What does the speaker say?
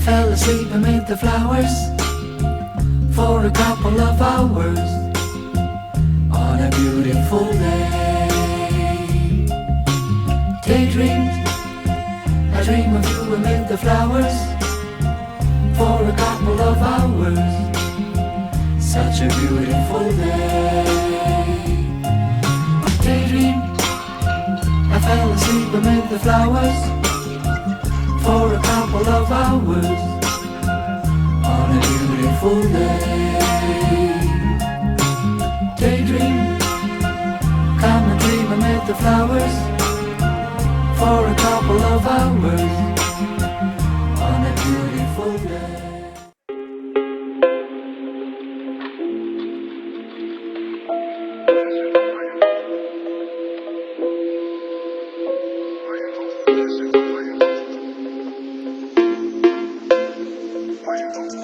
fell asleep amid the flowers for a couple of hours on a beautiful day. Daydreamed, I dream of you amid the flowers for a couple of hours. Such a beautiful day. Daydreamed, I fell asleep amid the flowers for a couple of hours on a beautiful day. Daydream, come and dream amid the flowers for a couple of hours on a beautiful day. Why you